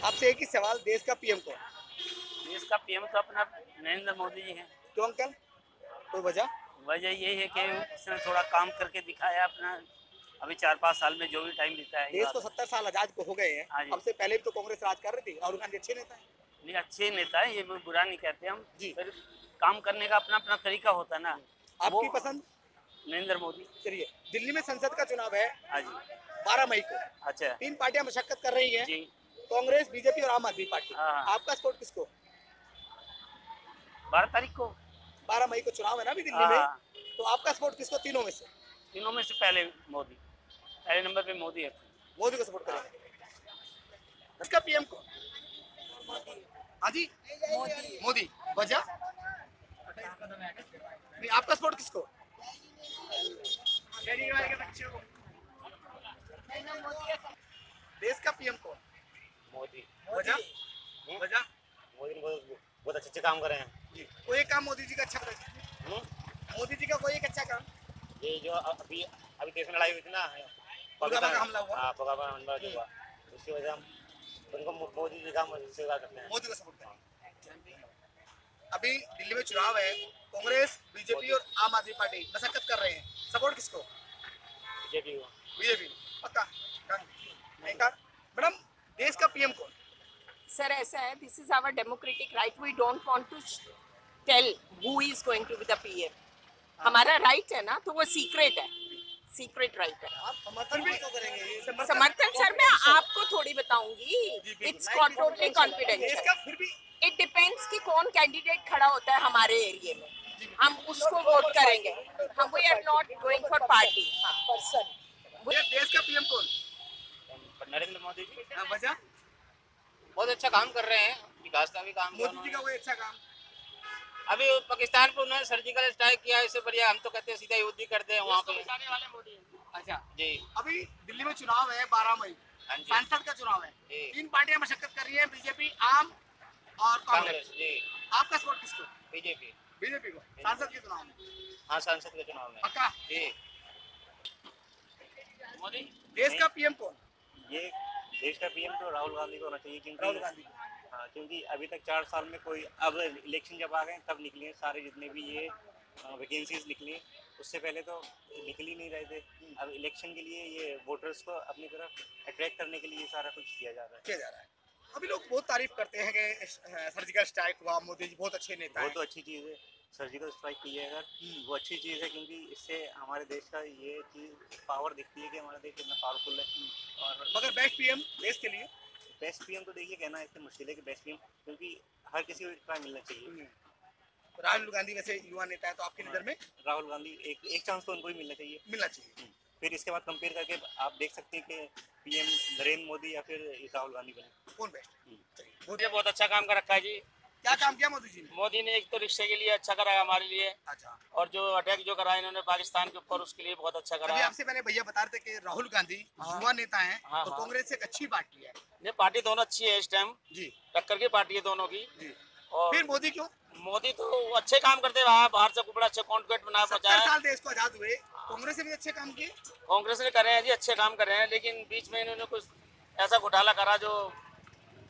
आपसे एक ही सवाल, देश का पीएम कौन? देश का पीएम तो अपना नरेंद्र मोदी जी हैं। क्यों अंकल, कोई वजह? वजह यही है कि उसने थोड़ा काम करके दिखाया अपना। अभी 4-5 साल में जो भी टाइम बीता है। देश को 70 साल आजाद को हो गए हैं, हाँ जी। हमसे पहले भी तो कांग्रेस राज कर रही थी, राहुल गांधी अच्छे नेता हैं। नहीं, अच्छे नेता है, ये बुरा नहीं कहते हम जी। फिर काम करने का अपना अपना तरीका होता है ना। आपकी पसंद? नरेंद्र मोदी। चलिए, दिल्ली में संसद का चुनाव है हाँ जी। 12 मई को। अच्छा 3 पार्टियां मशक्कत कर रही हैं, जी। कांग्रेस, बीजेपी और आम आदमी पार्टी। हाँ। आपका सपोर्ट किसको? 12 तारीख को। 12 मई को चुनाव है ना अभी दिल्ली हाँ। में, तो आपका सपोर्ट किसको तीनों में से? तीनों में से पहले मोदी, पहले नंबर पे मोदी है। मोदी को सपोर्ट करेंगे। इसका पीएम कौन? हाँ जी, मोदी। वजह? नहीं, आपका सपोर्ट किसको? देश का पीएम कौन? मोदी। वजह? वजह? मोदी ने बहुत अच्छे काम करे हैं जी। कोई एक काम मोदी जी का अच्छा करें? मोदी जी का कोई एक अच्छा काम? ये जो अभी अभी देश में लड़ाई हुई थी ना, पुलवामा का हमला हुआ। हाँ, पुलवामा हमला जो हुआ, उसकी वजह हम उनको मोदी जी का स्वीकार करते हैं। मोदी को सपोर्ट करें। अभी दिल्ली में चुनाव है, कांग्रेस, बीजेपी और आम आदमी पार्टी मशक्कत कर रहे हैं, सपोर्ट किसको? बीजेपी को। बीजेपी। पक्का? मैडम, देश का पीएम कौन? सर ऐसा है, this is our democratic right, we don't want to tell who is going to be the PM. हमारा राइट है ना, तो वो सीक्रेट है, सीक्रेट राइट है। आप समर्थन भी तो करेंगे ये समर्थन सर मैं आपको थोड़ी बताऊंगी, इट्स टोटली कॉन्फिडेंशियल। इसका फिर भी इट डिपेंड्स कि कौन कैंडिडेट खड़ा होता है हमारे एरिया में, हम उसको वोट करेंगे। हम we are not going for party person. ये देश का पीएम कौन? नरेंद्र मोदी जी वजह? बहुत अच्छा काम कर रहे हैं, विकास का भी काम किया मोदी जी का कोई अच्छा काम? अभी पाकिस्तान पर उन्होंने सर्जिकल स्ट्राइक किया, इससे बढ़िया हम तो कहते हैं सीधा युद्ध ही करते हैं वहाँ पे। अच्छा जी। अभी दिल्ली में चुनाव है 12 मई, हाँ जी। सांसद का चुनाव है, जी। 3 पार्टियां मशक्कत कर रही हैं, बीजेपी, आम और कांग्रेस। जी। आपका सपोर्ट किसको? बीजेपी। बीजेपी को सांसद के चुनाव में? हाँ, सांसद के चुनाव में। पक्का? जी। मोदी। देश का पीएम कौन? ये देश का पीएम तो राहुल गांधी को होना चाहिए, क्योंकि राहुल गांधी। हाँ, क्योंकि अभी तक 4 साल में कोई, अब इलेक्शन जब आ गए तब निकली हैं सारे जितने भी ये वैकेंसीज निकली, उससे पहले तो निकल ही नहीं रहे थे। अब इलेक्शन के लिए ये वोटर्स को अपनी तरफ अट्रैक्ट करने के लिए ये सारा कुछ किया जा रहा है। किया जा रहा है। अभी लोग बहुत तारीफ करते हैं कि सर्जिकल स्ट्राइक हुआ, मोदी जी बहुत अच्छे नेता वो हैं। तो अच्छी चीज़ है, सर्जिकल स्ट्राइक की है अगर, वो अच्छी चीज़ है, क्योंकि इससे हमारे देश का ये चीज़ पावर दिखती है कि हमारा देश कितना पावरफुल है। और मगर बेस्ट पीएम देश के लिए? बेस्ट पीएम तो देखिए कहना इससे मुश्किल है कि बेस्ट पीएम, क्योंकि हर किसी को ट्राई मिलना चाहिए। राहुल गांधी वैसे युवा नेता है, तो आपकी नजर में? राहुल गांधी एक चांस तो उनको भी मिलना चाहिए। मिलना चाहिए। फिर इसके बाद कंपेयर करके आप देख सकते हैं कि पीएम नरेंद्र मोदी या फिर राहुल गांधी बने, कौन बेस्ट? मोदी बहुत अच्छा काम कर रखा है जी। क्या काम किया मोदी जी ने? मोदी ने एक तो रिक्शे के लिए अच्छा करा हमारे लिए, अच्छा। और जो अटैक जो करा इन्होंने पाकिस्तान के ऊपर, उसके लिए बहुत अच्छा अभी करा। आपसे मैंने भैया बता रहे थे कि राहुल गांधी युवा नेता हैं, हाँ, और हाँ। कांग्रेस एक अच्छी पार्टी है। ये पार्टी दोनों अच्छी है इस टाइम, जी टक्कर की पार्टी है दोनों की। जी। और फिर मोदी क्यों? मोदी तो अच्छे काम करते रहा, बाहर से बड़ा अच्छा कॉन्ट्रैक्ट बना 70 पहुंचाया। साल देश को आजाद हुए, कांग्रेस ने भी अच्छे काम किए। कांग्रेस ने करे हैं जी, अच्छे काम करे हैं, लेकिन बीच में इन्होंने कुछ ऐसा घोटाला करा जो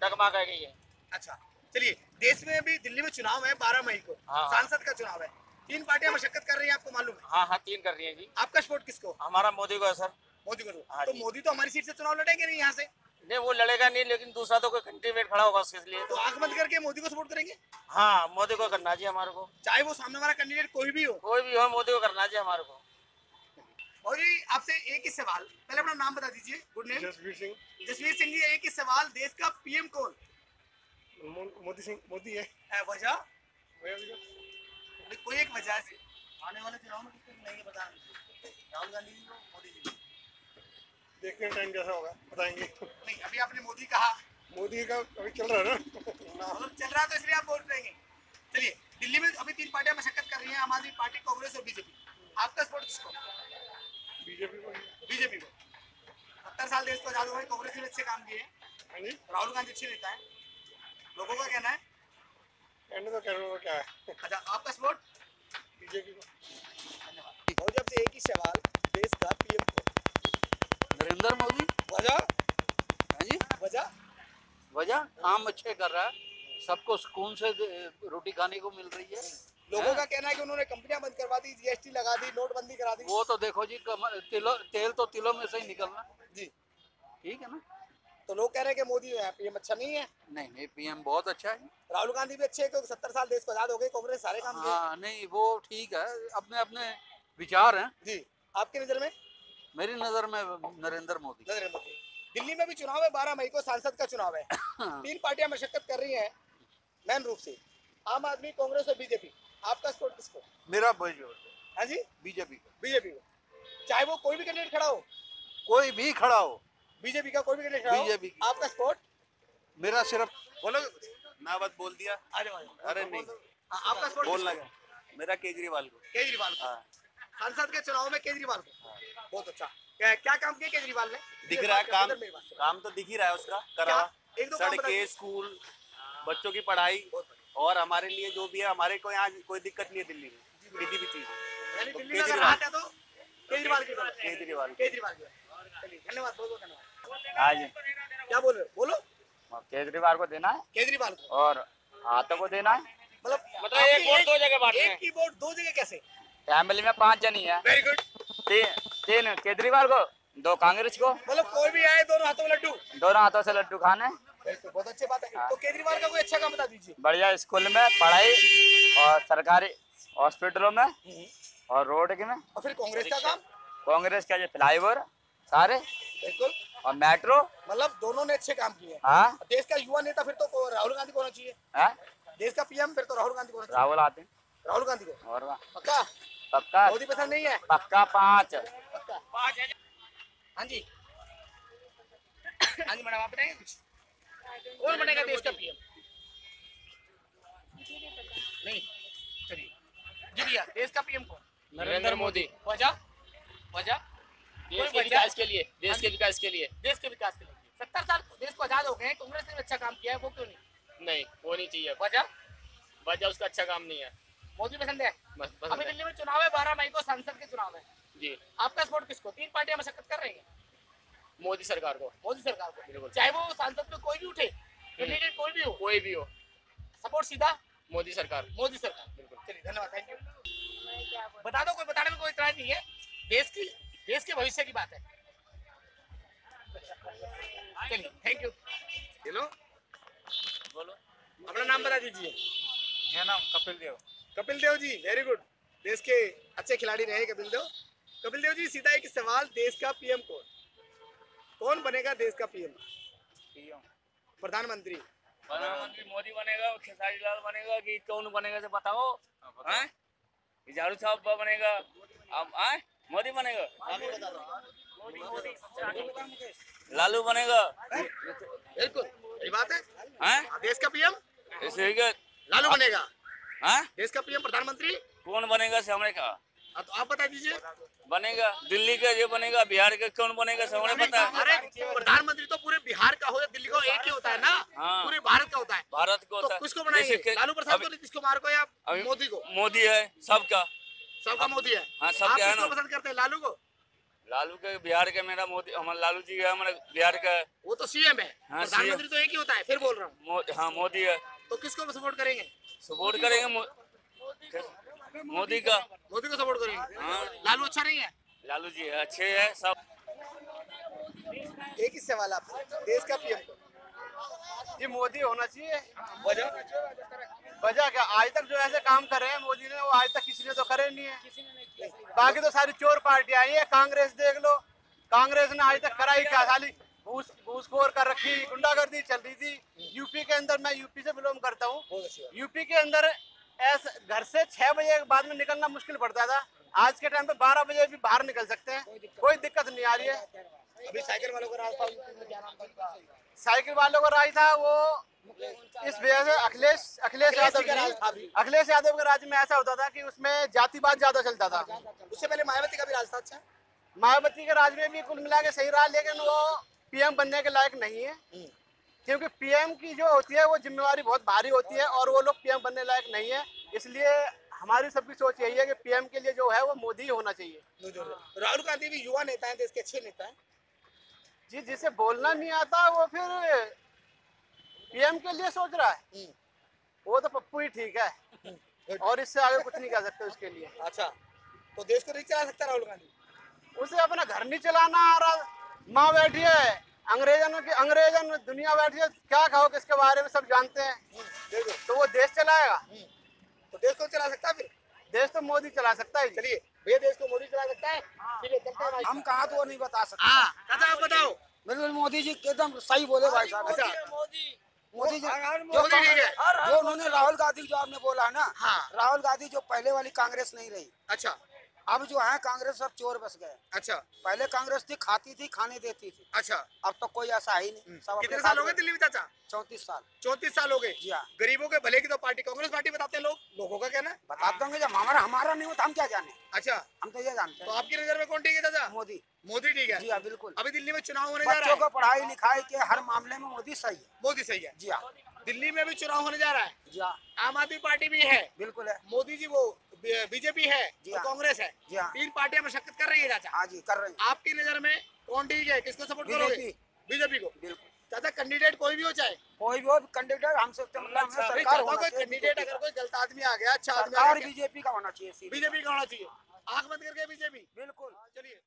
डगमा कर गई है। अच्छा, चलिए, देश में अभी दिल्ली में चुनाव है 12 मई को, हाँ। सांसद का चुनाव है, 3 पार्टियां मशक्कत कर रही हैं, आपको मालूम है? हाँ हाँ, 3 कर रही है जी। आपका सपोर्ट किसको? हमारा मोदी को है सर। मोदी को। हाँ तो जी। मोदी तो हमारी सीट से चुनाव लड़ेंगे नहीं यहाँ से, नहीं वो लड़ेगा नहीं, लेकिन दूसरा तो कोई कैंडिडेट खड़ा होगा उसके लिए। तो आंख बंद करके मोदी को सपोर्ट करेंगे, हाँ, मोदी को करना जी हमारे को, चाहे वो सामने वाला कैंडिडेट कोई भी हो। कोई भी हो मोदी को करना जी हमारे को। और जी आपसे एक ही सवाल, पहले अपना नाम बता दीजिए। Good name? जसवीर सिंह। जसवीर सिंह जी, एक ही सवाल, देश का पीएम कौन? मोदी सिंह, मोदी है। वजह? भैया कोई एक वजह से आने वाले चुनाव में किसको नहीं बता, राहुल गांधी जी को, मोदी जी को? देखते हैं टाइम जैसा होगा बताएंगे। नहीं, अभी आपने मोदी कहा, मोदी का अभी चल रहा है ना। मतलब चल रहा है तो इसलिए आप वोट देंगे। चलिए, दिल्ली में अभी 3 पार्टियां मशक्कत कर रही हैं, आम आदमी पार्टी, कांग्रेस और बीजेपी। आपका सपोर्ट किसको? बीजेपी को। बीजेपी को। 70 साल देश को आजाद हुए, कांग्रेस ने अच्छे काम किए, हाँ जी। राहुल गांधी अच्छे नेता है, लोगों का कहना है। कहने तो कहने को क्या है, अच्छा, आपका सपोर्ट? बीजेपी को। धन्यवाद। और जब से एक ही सवाल, देश का पीएम कौन? नरेंद्र मोदी। वजह? हाँ जी। वजह? वजह काम अच्छे कर रहा है, सबको सुकून से रोटी खाने को मिल रही है। लोगों का कहना है कि उन्होंने कंपनियां बंद करवा दी, जीएसटी लगा दी, नोटबंदी करा दी। वो तो देखो जी, तेल तो तिलों में से ही निकलना। जी ठीक है ना। तो लोग कह रहे हैं कि मोदी पीएम अच्छा नहीं है। नहीं, पीएम बहुत अच्छा है। राहुल गांधी भी अच्छे है क्योंकि 70 साल देश को आजाद हो गए, कांग्रेस सारे काम किए। हाँ नहीं, वो ठीक है, अपने अपने विचार हैं। जी आपकी नजर में? मेरी नजर में नरेंद्र मोदी। नरेंद्र मोदी। दिल्ली में भी चुनाव है, 12 मई को सांसद का चुनाव है। 3 पार्टियां मशक्कत कर रही हैं मेन रूप से, आम आदमी, कांग्रेस और बीजेपी। आपका सपोर्ट किसको? मेरा बीजेपी। हाँ जी बीजेपी को। बीजेपी को, चाहे वो कोई भी कैंडिडेट खड़ा हो। कोई भी खड़ा हो, बीजेपी का कोई भी कैंडिडेट खड़ा हो। बीजेपी की। आपका सपोर्ट? मेरा सिर्फ बोलो। मैं बात बोल दिया। आ जाओ, आ जाओ। अरे नहीं, आपका सपोर्ट बोलना किसको? क्या, मेरा केजरीवाल को। केजरीवाल को। हाँ, सांसद के चुनाव में केजरीवाल को। बहुत अच्छा। क्या काम किया केजरीवाल ने? दिख रहा है काम, मेरी बात सुनो। काम तो दिख ही रहा है उसका करा। एक दो काम सड़कें, बताइए। स्कूल, बच्चों की पढ़ाई, और हमारे लिए जो भी है, हमारे को यहाँ कोई दिक्कत नहीं है दिल्ली में किसी भी चीज। यानी तो दिल्ली में अगर केजरीवाल। हाथ है तो केजरीवाल की बात। केजरीवाल। केजरीवाल की बात। चलिए, धन्यवाद, बहुत बहुत धन्यवाद। हाँ जी, क्या बोल रहे हो? बोलो। केजरीवाल को देना है केजरीवाल को। और हाथों को देना है। मतलब एक वोट दो जगह बांटना एक है। की वोट 2 जगह कैसे? फैमिली में 5 जन ही है, वेरी गुड। 3 केजरीवाल को, 2 कांग्रेस को, मतलब कोई भी आए, दोनों हाथों में लड्डू। दोनों हाथों से लड्डू खाने। बिल्कुल, बहुत अच्छी बात है। तो केजरीवाल का कोई अच्छा काम बता दीजिए। बढ़िया स्कूल में पढ़ाई और सरकारी हॉस्पिटलों में और रोड के में। और फिर कांग्रेस का काम? कांग्रेस का जो फ्लाईओवर सारे बिल्कुल, और मेट्रो। मतलब दोनों ने अच्छे काम किए हैं। हाँ देश का युवा नेता फिर तो राहुल गांधी को होना चाहिए। हाँ, देश का पीएम फिर तो राहुल गांधी को होना चाहिए। राहुल आते हैं। राहुल गांधी को। और वाह, पक्का? पक्का मोदी पसंद नहीं है? पक्का 5। पक्का। हाँ जी, हाँ जी मैडम, आप बताएंगे कुछ? कौन बनेगा देश का पीएम? नहीं, चलिए जी भैया, देश का पीएम कौन? नरेंद्र मोदी। वजह? वजह? देश के विकास के लिए, देश के विकास के लिए। देश के विकास के लिए। 70 साल देश को आजाद हो गए हैं, कांग्रेस ने भी अच्छा काम किया है, वो क्यों नहीं? नहीं, वो नहीं चाहिए। वजह? वजह उसका अच्छा काम नहीं है। मोदी पसंद है? बस अभी दिल्ली में चुनाव है, 12 मई को संसद के चुनाव है। जी, आपका सपोर्ट किसको? 3 पार्टियां मशक्कत कर रही हैं। मोदी सरकार को। मोदी सरकार को। बिल्कुल। चाहे वो सांसद में कोई भी उठे, कैंडिडेट कोई भी हो, कोई भी हो, सपोर्ट सीधा मोदी सरकार। मोदी सरकार। बिल्कुल। चलिए, धन्यवाद, थैंक यू। बता दो, कोई बताने में कोई इतराज नहीं है। देश के भविष्य की बात है। चलिए, थैंक यू। हेलो, बोलो। अपना नाम बता दीजिए। मेरा नाम कपिल देव। Kapil Dev ji, very good. देश के अच्छे खिलाड़ी रहे कपिल देव। कपिल देव जी, सीधा एक सवाल, देश का पीएम कौन बनेगा? देश का पीएम, प्रधानमंत्री। प्रधानमंत्री मोदी बनेगा, खेसारी लाल बनेगा कि कौन बनेगा से बताओ। हैं? झाड़ू साहब बनेगा, अब मोदी बनेगा, लालू बनेगा। बिल्कुल सही बात है। हैं? देश का पीएम ऐसे ही लालू बनेगा। हैं? देश का पीएम प्रधानमंत्री। कौन बनेगा से हमने कहा हाँ, तो आप बता दीजिए। बनेगा दिल्ली का जो बनेगा, बिहार का कौन बनेगा से हमने पता है। अरे प्रधानमंत्री तो पूरे बिहार का हो या दिल्ली का, एक ही होता है ना। हाँ। पूरे भारत का होता है। भारत को तो होता है। किसको बनाएंगे? जैसे कि लालू प्रसाद को, अभी- नीतीश कुमार को या अभी मोदी को? मोदी है सबका। सबका मोदी है। हाँ, सब आप क्या है किसको ना। पसंद करते हैं? लालू को? लालू के बिहार के मेरा मोदी, हमारा लालू जी है हमारा बिहार का। वो तो सीएम है। हाँ, प्रधानमंत्री तो एक ही होता है। फिर बोल रहा हूँ, हाँ मोदी है। तो किसको सपोर्ट करेंगे? सपोर्ट करेंगे मोदी का। मोदी को सपोर्ट करेंगे। हाँ। लालू अच्छा नहीं है? लालू जी अच्छे है सब। एक ही सवाल आपसे, देश का पीएम ये मोदी होना चाहिए। वजह? वजह क्या, आज तक जो ऐसे काम कर रहे हैं मोदी ने, वो आज तक किसी ने तो करे नहीं है। बाकी तो सारी चोर पार्टियां आई है। कांग्रेस देख लो, कांग्रेस ने आज तक करा ही क्या, खाली घूसखोर कर रखी, गुंडागर्दी चल रही थी। यूपी के अंदर, मैं यूपी से बिलोंग करता हूँ, यूपी के अंदर ऐसे घर से 6 बजे के बाद में निकलना मुश्किल पड़ता था। आज के टाइम पे 12 बजे भी बाहर निकल सकते हैं, कोई दिक्कत नहीं आ रही है। अभी साइकिल वालों का राज था, क्या नाम था उनका? साइकिल वालों का राज था, वो इस वजह से अखिलेश यादव का राज था जी, अभी। अखिलेश यादव के राज्य में ऐसा होता था कि उसमें जातिवाद ज्यादा चलता था। उससे पहले मायावती का भी राज था। अच्छा, मायावती के राज में भी कुल मिला के सही रहा, लेकिन वो पीएम बनने के लायक नहीं है, क्योंकि पीएम की जो होती है वो जिम्मेवारी बहुत भारी होती है और वो लोग पीएम बनने लायक नहीं है। इसलिए हमारी सबकी सोच यही है कि पीएम के लिए जो है वो मोदी ही होना चाहिए। राहुल गांधी भी युवा नेता हैं, देश के अच्छे नेता हैं। जी, जिसे बोलना नहीं आता वो फिर के लिए सोच रहा है, वो तो पप्पू ही ठीक है और इससे आगे कुछ नहीं कर सकते उसके लिए। अच्छा, तो देश को नहीं चला सकता राहुल गांधी? उसे अपना घर नहीं चलाना आ रहा, माँ बैठी है, अंग्रेजन दुनिया बैठी है, क्या कहो किसके बारे में सब जानते हैं, देखो तो वो देश चलाएगा? तो देश को चला सकता है फिर? देश तो मोदी चला सकता है। चलिए भैया, देश को मोदी चला सकता है? ठीक है, चलते हैं भाई। हम कहा तो वो नहीं बता सकते। हाँ, अच्छा आप बताओ। बिल्कुल मोदी जी एकदम सही बोले भाई साहब। अच्छा, मोदी जी मोदी ठीक है। जो उन्होंने राहुल गांधी जो आपने बोला है ना, हाँ। राहुल गांधी जो पहले वाली कांग्रेस नहीं रही, अच्छा अब जो है कांग्रेस सब चोर बस गए। अच्छा पहले कांग्रेस थी, खाती थी, खाने देती थी, अच्छा। अब तो कोई ऐसा है ही नहीं। सब कितने साल हो गए दिल्ली में चाचा? 34 साल। 34 साल हो गए। जी हाँ। गरीबों के भले की तो पार्टी कांग्रेस पार्टी बताते हैं लोग, लोगों का कहना है। बता दोगे जब हमारा नहीं होता हम क्या जाने, अच्छा, हम तो ये जानते तो हैं आपकी नजर में कौन ठीक है चाचा? मोदी। मोदी ठीक है। जी हाँ बिल्कुल। अभी दिल्ली में चुनाव होने जा रहा बच्चों है, को पढ़ाई लिखाई के हर मामले में मोदी सही है। मोदी सही है। जी हाँ दिल्ली में भी चुनाव होने जा रहा है, जी हाँ आम आदमी पार्टी भी है, बिल्कुल है। मोदी जी वो बीजेपी है जी और हाँ। कांग्रेस है, जी हाँ। तीन पार्टियां मशक्कत कर रही है चाचा। हाँ जी कर रहे हैं। आपकी नजर में कौन ठीक है, किसको सपोर्ट करोगे? बीजेपी। बीजेपी को। बिल्कुल। चाचा कैंडिडेट कोई भी हो चाहे, कोई भी हो कैंडिडेट हमसे मतलब हमें नहीं, सरकार चाचा होना कोई चाहिए। कैंडिडेट अगर कोई गलत आदमी आ गया, अच्छा आदमी आ सरकार गया, बीजेपी का होना चाहिए। बीजेपी का होना चाहिए, आंख बंद करके बीजेपी। बिल्कुल। चलिए।